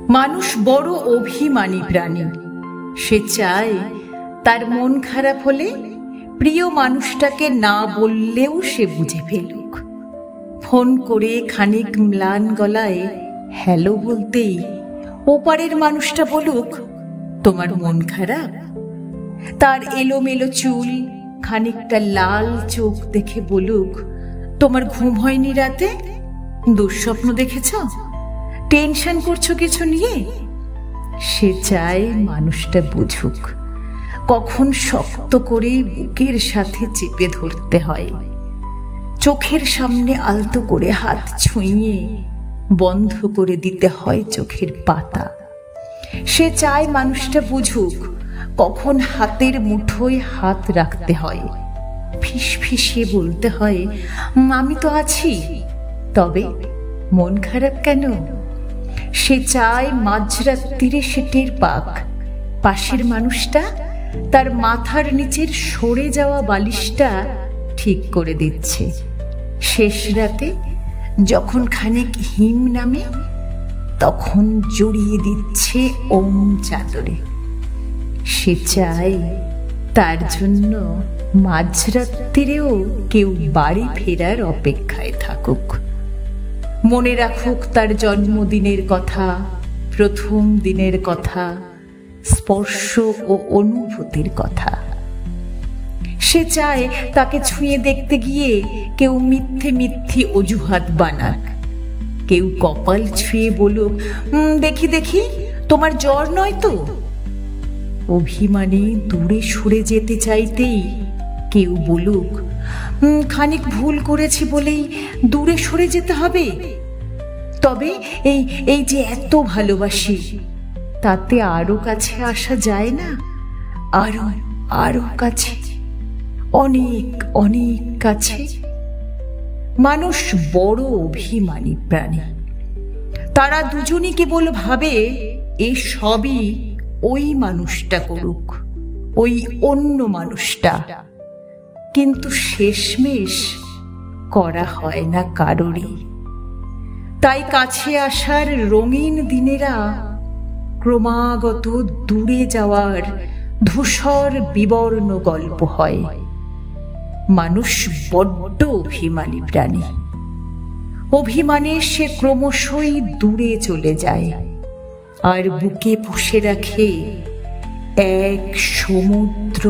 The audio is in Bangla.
মানুষ বড় অভিমানী প্রাণী। সে চায় তার মন খারাপ হলে প্রিয় মানুষটাকে না বললেও সে বুঝে ফেলুক। ফোন করে খানিক ম্লান গলায় হ্যালো বলতেই ওপারের মানুষটা বলুক, তোমার মন খারাপ? তার এলোমেলো চুল, খানিকটা লাল চোখ দেখে বলুক, তোমার ঘুম হয়নি রাতে? দুঃস্বপ্ন দেখেছ? টেনশন করছো কিছু নিয়ে? সে চায় মানুষটা বুঝুক কখন শক্ত করে বুকের সাথে চেপে ধরতে হয়, চোখের সামনে আলতো করে হাত ছুঁয়ে বন্ধ করে দিতে হয় চোখের পাতা। সে চায় মানুষটা বুঝুক কখন হাতের মুঠোয় হাত রাখতে হয়, ফিসফিসিয়ে বলতে হয়, আমি তো আছি, তবে মন খারাপ কেন? সে চায় মাঝরাত্রিরে সে টের পাক পাশের মানুষটা তার মাথার নিচের সরে যাওয়া বালিশটা ঠিক করে দিচ্ছে। শেষ রাতে যখন খানিক হিম নামে তখন জড়িয়ে দিচ্ছে ওম চাদরে। সে চায় তার জন্য মাঝরাত্রিরেও কেউ বাড়ি ফেরার অপেক্ষায় থাকুক, মনে রাখুক তার জন্মদিনের কথা, প্রথম দিনের কথা, স্পর্শ ও অনুভূতির কথা। সে চায় তাকে ছুঁয়ে দেখতে গিয়ে কেউ মিথ্যে মিথ্যে অজুহাত বানাক, কেউ কপাল ছুঁয়ে বলুক, দেখি দেখি তোমার জ্বর নয় তো? অভিমানে দূরে সরে যেতে চাইতেই কেউ বলুক, খানিক ভুল করেছি বলেই দূরে সরে যেতে হবে? তবে এই যে এত ভালোবাসি, তাতে আরো কাছে আসা যায় না? আরো আরো কাছে, অনেক অনেক কাছে। মানুষ বড় অভিমানী প্রাণী। তারা দুজনই কেবল ভাবে এ সবই ওই মানুষটা করুক, ওই অন্য মানুষটা, কিন্তু শেষমেশ করা হয় না কারোরই। তাই কাছে আসার রঙিন দিনেরা ক্রমাগত দূরে যাওয়ার ধূসর বিবর্ণ গল্প হয়। মানুষ বড্ড অভিমানী প্রাণী। অভিমানে সে ক্রমশই দূরে চলে যায় আর বুকে পুষে রাখে এক সমুদ্র